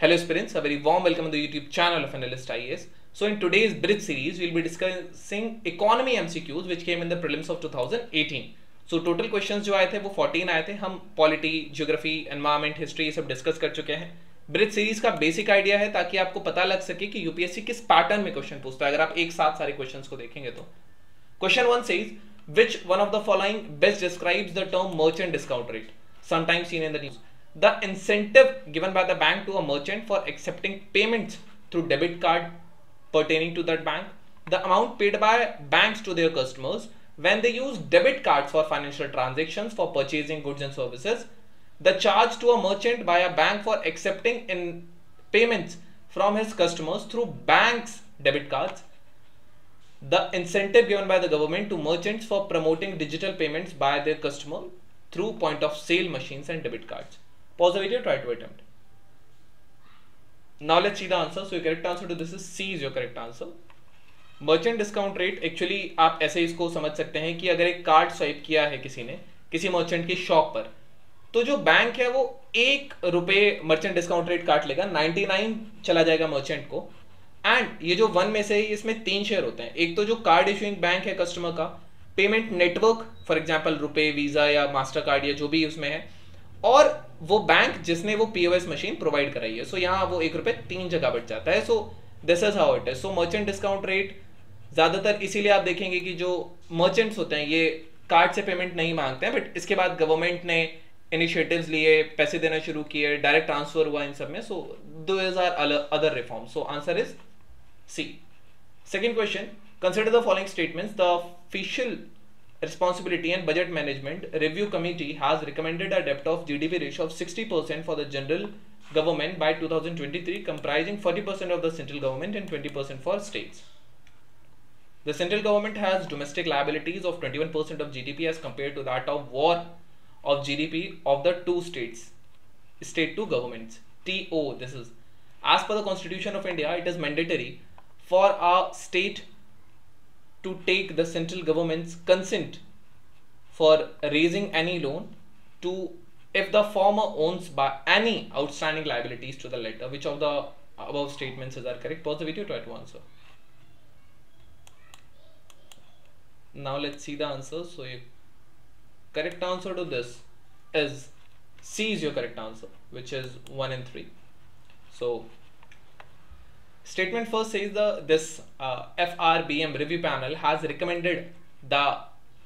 Hello aspirants, a very warm welcome on the YouTube channel of Analyst IAS. So in today's bridge series, we'll be discussing economy MCQs which came in the prelims of 2018. So total questions जो आए थे वो 14 आए थे. हम polity, geography, environment, history ये सब discuss कर चुके हैं. ब्रिज सीरीज का बेसिक आइडिया है ताकि आपको पता लग सके कि यूपीएससी किस पैटर्न में क्वेश्चन पूछता है. अगर आप एक साथ सारे क्वेश्चंस को देखेंगे तो question 1 says which one of the following best describes the term merchant discount rate, sometimes seen in the news. The incentive given by the bank to a merchant for accepting payments through debit card pertaining to that bank, the amount paid by banks to their customers when they use debit cards for financial transactions for purchasing goods and services, the charge to a merchant by a bank for accepting in payments from his customers through banks' debit cards, the incentive given by the government to merchants for promoting digital payments by their customer through point of sale machines and debit cards. Pause the video, try to attempt. Now let's see the answer. So your correct answer to this is C is your correct answer. Merchant discount rate actually आप ऐसे इसको समझ सकते हैं कि अगर एक card swipe किया है किसी ने किसी मर्चेंट की शॉप पर, तो जो बैंक है वो ₹1 मर्चेंट डिस्काउंट रेट काट लेगा, 99 चला जाएगा मर्चेंट को. एंड ये जो 1 में से इसमें 3 शेयर होते हैं. एक तो जो कार्ड इशूइंग बैंक है कस्टमर का, payment network for example RuPay, visa या मास्टर कार्ड या जो भी उसमें है, और वो बैंक जिसने वो पीओएस मशीन प्रोवाइड कराई है. सो यहाँ वो ₹1 3 जगह बढ़ जाता है. So this is how it is. So merchant discount rate ज्यादातर इसीलिए आप देखेंगे कि जो मर्चेंट्स होते हैं ये कार्ड से पेमेंट नहीं मांगते हैं, बट इसके बाद गवर्नमेंट ने इनिशिएटिव्स लिए, पैसे देना शुरू किए, डायरेक्ट ट्रांसफर हुआ इन सब में. So those are other reform. So answer is C. Second question, consider the following statements. The Official Responsibility and Budget Management Review Committee has recommended a debt of GDP ratio of 60% for the general government by 2023, comprising 40% of the central government and 20% for states. The central government has domestic liabilities of 21% of GDP as compared to that of war of GDP of the two states, state two governments. TO, this is. As per the Constitution of India, it is mandatory for a state to take the central government's consent for raising any loan to if the former owns by any outstanding liabilities to the latter. Which of the above statements are correct? Pause the video, try to answer. Now let's see the answer. So your correct answer to this is C is your correct answer, which is 1 and 3. So statement first says this FRBM review panel has recommended the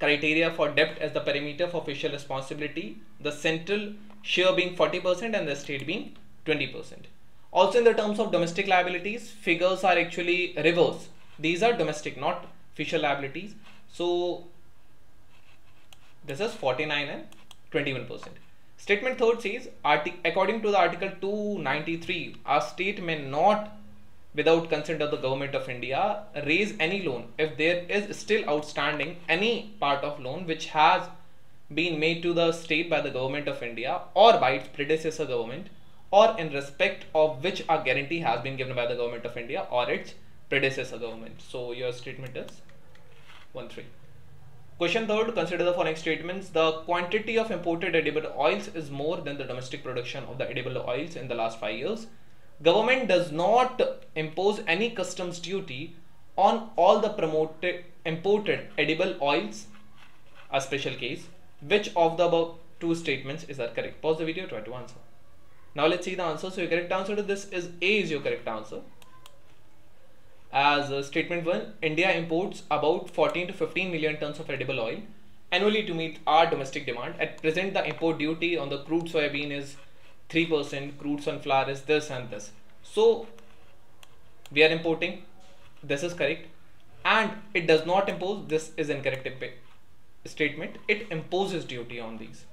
criteria for debt as the parameter for official responsibility, the central share being 40% and the state being 20%. Also in the terms of domestic liabilities, figures are actually reverse. These are domestic, not official liabilities. So this is 49 and 21%. Statement third says, according to the article 293, a state may not, without consent of the government of India, raise any loan if there is still outstanding any part of loan which has been made to the state by the government of India or by its predecessor government, or in respect of which a guarantee has been given by the government of India or its predecessor government. So your statement is 1-3. Question third, consider the following statements. The quantity of imported edible oils is more than the domestic production of the edible oils in the last 5 years. Government does not impose any customs duty on all the imported edible oils, a special case. Which of the above two statements is correct? Pause the video, try to answer. Now let's see the answer. So your correct answer to this is A is your correct answer. As statement 1, India imports about 14 to 15 million tons of edible oil annually to meet our domestic demand. At present, the import duty on the crude soybean is 3%, crude sunflower is this and this. So we are importing, this is correct, and it does not impose, this is incorrect statement, it imposes duty on these.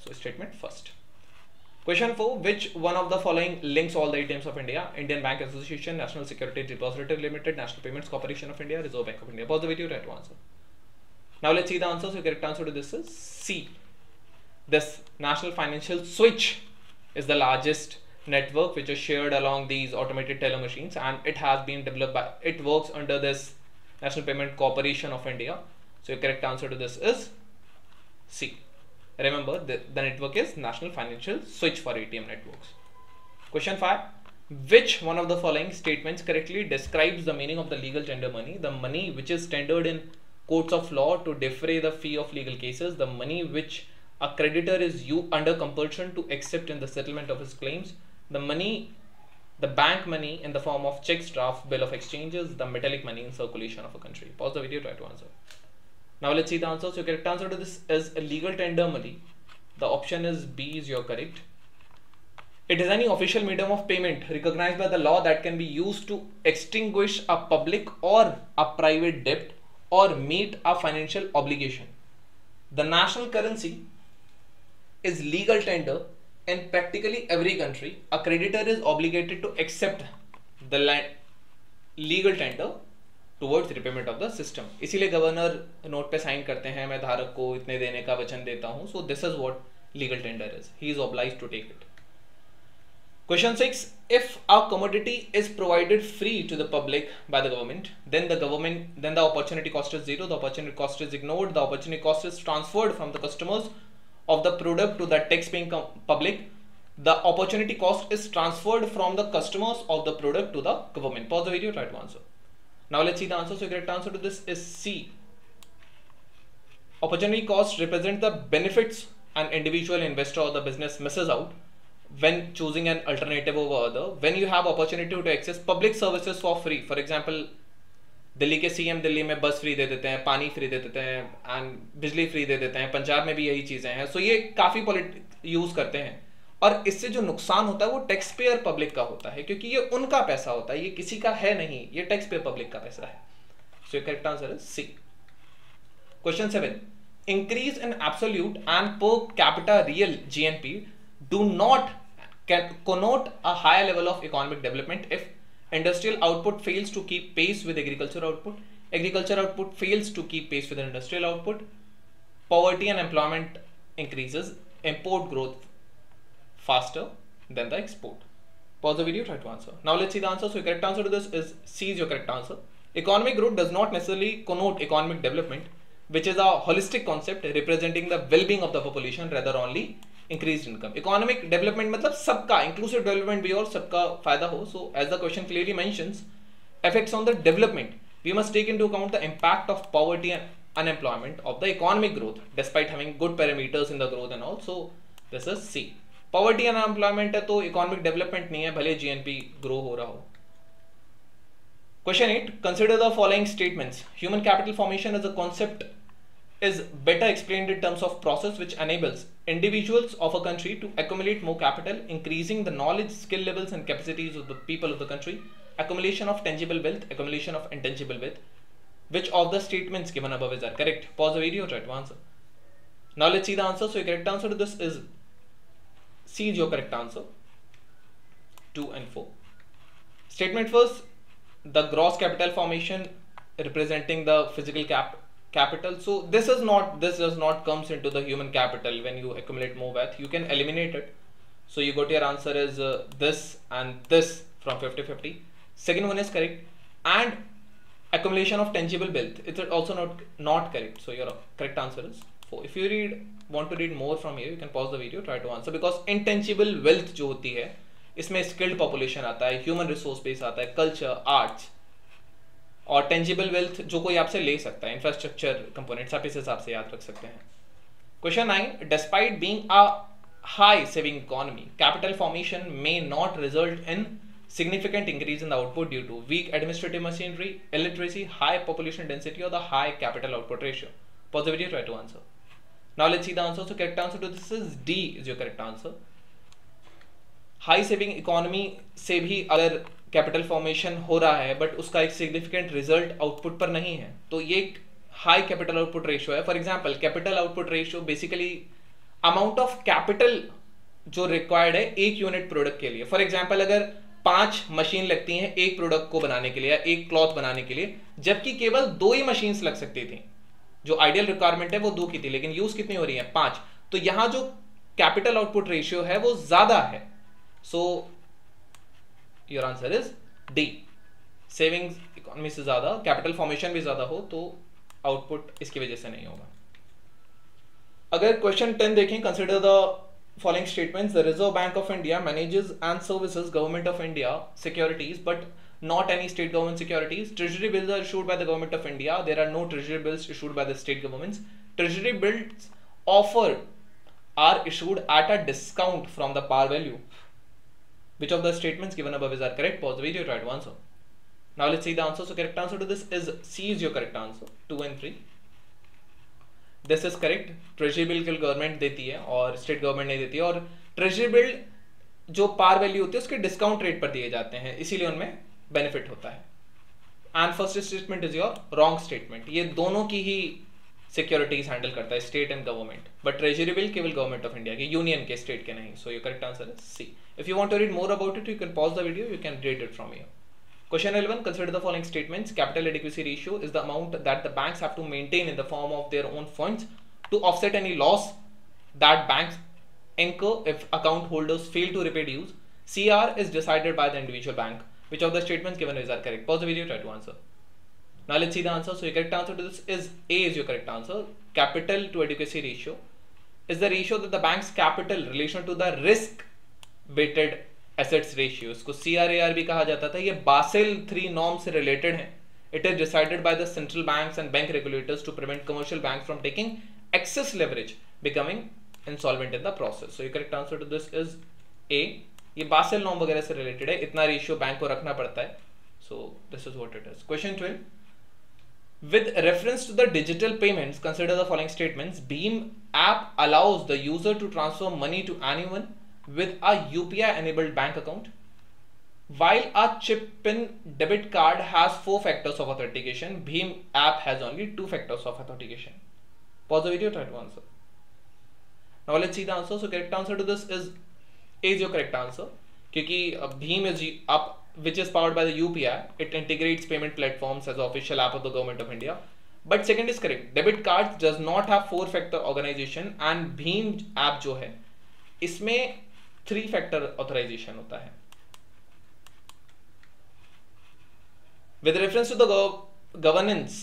So statement first. Question 4, which one of the following links all the ATMs of India? Indian Bank Association, National Security Depository Limited, National Payments Corporation of India, Reserve Bank of India. Pause the video, try to answer. Now let's see the answer. So the correct answer to this is C. This National Financial Switch is the largest network which is shared along these automated teller machines, and it has been developed by, it works under this National Payment Corporation of India. So your correct answer to this is C. Remember, the network is National Financial Switch for ATM networks. Question 5. Which one of the following statements correctly describes the meaning of the legal tender money? The money which is tendered in courts of law to defray the fee of legal cases, the money which a creditor is under compulsion to accept in the settlement of his claims, the bank money in the form of checks, draft, bill of exchanges, the metallic money in circulation of a country. Pause the video, try to answer. Now let's see the answer. So correct answer to this is legal tender money. The option is B is your correct. It is any official medium of payment recognized by the law that can be used to extinguish a public or a private debt or meet a financial obligation. The national currency is legal tender in practically every country. A creditor is obligated to accept the legal tender towards repayment of the system. इसीलिए governor note पे sign करते हैं, मैं धारक को इतने देने का वचन देता हूँ. So this is what legal tender is. He is obliged to take it. Question 6. If a commodity is provided free to the public by the government, then the opportunity cost is zero. The opportunity cost is ignored. The opportunity cost is transferred from the customers of the product to the tax-paying public. The opportunity cost is transferred from the customers of the product to the government. Pause the video, try to answer. Now let's see the answer. So correct answer to this is C. Opportunity cost represents the benefits an individual investor or the business misses out when choosing an alternative over other. When you have opportunity to access public services for free, for example, Delhi के CM Delhi में बस free दे देते हैं, पानी free दे देते हैं and बिजली free दे देते हैं, पंजाब में भी यही चीजें हैं. सो ये काफी यूज करते हैं और इससे जो नुकसान होता है वो टैक्स पेयर पब्लिक का होता है, क्योंकि ये उनका पैसा होता है, ये किसी का है नहीं, ये टैक्स पेयर पब्लिक का पैसा है. So correct answer is C. Question 7. Increase in absolute and per capita real GNP do not connote a higher level of economic development if industrial output fails to keep pace with agricultural output fails to keep pace with industrial output, poverty and employment increases, import growth faster than the export. Pause the video, try to answer. Now let's see the answer. So your correct answer to this is C is your correct answer. Economic growth does not necessarily connote economic development, which is a holistic concept representing the well-being of the population, rather only increased income. Economic development मतलब सबका inclusive development भी और सबका फायदा हो. So as the question clearly mentions, effects on the development, we must take into account the impact of poverty and unemployment of the economic growth despite having good parameters in the growth and all. So this is C. Poverty and unemployment है तो economic development नहीं है, भले GNP grow हो रहा हो. Question 8. Consider the following statements. Human capital formation as a concept is better explained in terms of process which enables individuals of a country to accumulate more capital, increasing the knowledge, skill levels and capacities of the people of the country, accumulation of tangible wealth, accumulation of intangible wealth. Which of the statements given above is correct? Pause the video, try to answer. Now let's see the answer. So your correct answer to this is C is your correct answer. 2 and 4. Statement first, the gross capital formation representing the physical capital. So this does not comes into the human capital. When you accumulate more wealth, you can eliminate it. So you got your answer is this and this from 50-50. Second one is correct. And accumulation of tangible wealth, it's also not correct. So your correct answer is 4. If you want to read more from here, you can pause the video, try to answer, because intangible wealth जो होती है इसमें skilled population आता है, human resource base आता है, culture, arts, और tangible wealth जो कोई आपसे ले सकता है, इंफ्रास्ट्रक्चर कंपोनेंट्स आप इस हिसाब से याद रख सकते हैं. Question 9. Despite being a high saving economy, capital formation may not result in significant increase in the output due to weak administrative machinery, illiteracy, high population density or the high capital output ratio. Pause the video, try to answer. Now let's see the answer. So correct answer to this is D is your correct answer. High saving economy से भी अगर capital formation हो रहा है but उसका एक significant result output पर नहीं है, तो ये एक हाई कैपिटल आउटपुट रेशियो है. For example, capital output ratio basically amount of capital जो रिक्वायर्ड है एक यूनिट प्रोडक्ट के लिए. फॉर एग्जांपल, अगर 5 मशीन लगती हैं एक प्रोडक्ट को बनाने के लिए या एक क्लॉथ बनाने के लिए, जबकि केवल 2 ही मशीन्स लग सकती थी. जो आइडियल रिक्वायरमेंट है वो 2 की थी, लेकिन यूज कितनी हो रही है? 5. तो यहां जो कैपिटल आउटपुट रेशियो है वो ज्यादा है. So your answer is D. Savings economy से ज्यादा, कैपिटल फॉर्मेशन भी ज्यादा हो तो आउटपुट इसकी वजह से नहीं होगा. अगर क्वेश्चन 10 देखें, consider the following statements, the Reserve Bank of India manages and services Government of India securities, but not any state government securities. Treasury bills are issued by the Government of India. There are no treasury bills issued by the state governments. Treasury bills offered are issued at a discount from the par value. Which of the statements given above is correct? Pause the video, try to answer. Now let's see the answer. So correct answer to this is C is your correct answer. 2 and 3. This is correct. Treasury bill के government देती है और state government नहीं देती है, और treasury bill जो par value होती है उसके डिस्काउंट रेट पर दिए जाते हैं, इसीलिए उनमें बेनिफिट होता है. And first statement is your wrong statement. ये दोनों की ही सिक्योरिटीज हैंडल करता है, state and government, but treasury bill केवल गवर्नमेंट ऑफ इंडिया के, यूनियन के, स्टेट के नहीं. So your correct answer is C. If you want to read more about it, you can pause the video, you can read it from here. Question 11. Consider the following statements. Capital adequacy ratio is the amount that the banks have to maintain in the form of their own funds to offset any loss that banks incur if account holders fail to repay dues. CR is decided by the individual bank. Which of the statements given is correct? Pause the video, try to answer. Now let's see the answer. So your correct answer to this is A is your correct answer. Capital to adequacy ratio is the ratio that the bank's capital relation to the risk weighted assets ratio, इसको CRAR भी कहा जाता था. ये Basel 3 norm से related है. It is decided by the central banks and bank regulators to prevent commercial banks from taking excess leverage, becoming insolvent in the process. So your correct answer to this is A. ये Basel norm वगैरह से related है, इतना ratio bank को रखना पड़ता है. So this is what it is. Question 12. With reference to the digital payments, consider the following statements. Beam app allows the user to transfer money to anyone with a UPI enabled bank account, while a chip pin debit card has 4 factors of authentication. Beam app has only 2 factors of authentication. Pause the video, try to answer. Now let's see the answer. So correct answer to this is A is your correct answer, क्योंकि Beam is up, which is powered by the UPI. It integrates payment platforms as the official app of the Government of India. But second is correct. Debit cards does not have 4 factor organization, and Beam app जो है इसमें 3 factor authorization होता है. With reference to the governance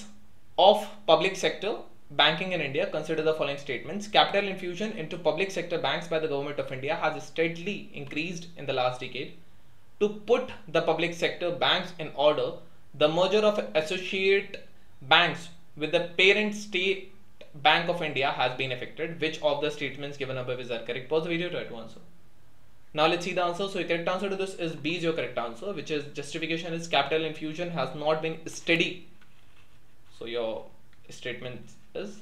of public sector banking in India, consider the following statements. Capital infusion into public sector banks by the Government of India has steadily increased in the last decade. To put the public sector banks in order, the merger of associate banks with the parent state Bank of India has been effected. Which of the statements given above is correct? Pause the video, try to answer. Now let's see the answer. So your correct answer to this is B is your correct answer, which is justification is capital infusion has not been steady. So your statement is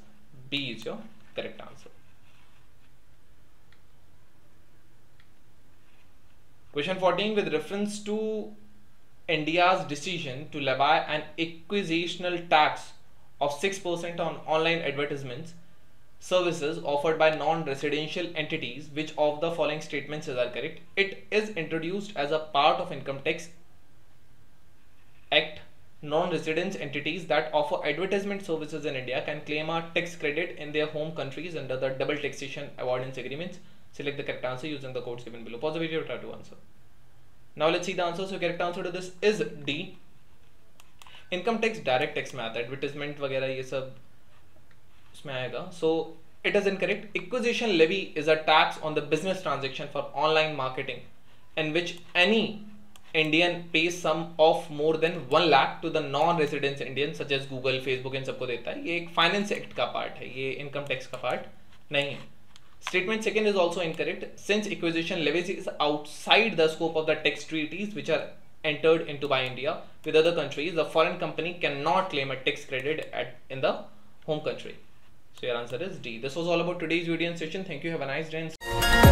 B is your correct answer. Question 14. With reference to India's decision to levy an acquisitional tax of 6% on online advertisements services offered by non-residential entities, which of the following statements are correct? It is introduced as a part of Income Tax Act. Non-resident entities that offer advertisement services in India can claim a tax credit in their home countries under the double taxation avoidance agreements. Select the correct answer using the codes given below. Pause the video, try to answer. Now let's see the answer. So correct answer to this is D. Income tax direct tax में आता है, advertisement वगैरह ये सब इसमें आएगा. So it is incorrect. Acquisition levy is a tax on the business transaction for online marketing in which any Indian pays sum of more than 1 lakh to the non-resident Indians such as Google, Facebook इन सबको देता है. ये एक finance act का part है, ये income tax का part नहीं है. Statement second is also incorrect. Since acquisition levies is outside the scope of the tax treaties which are entered into by India with other countries, the foreign company cannot claim a tax credit in the home country. So your answer is D. This was all about today's video and session. Thank you. Have a nice day.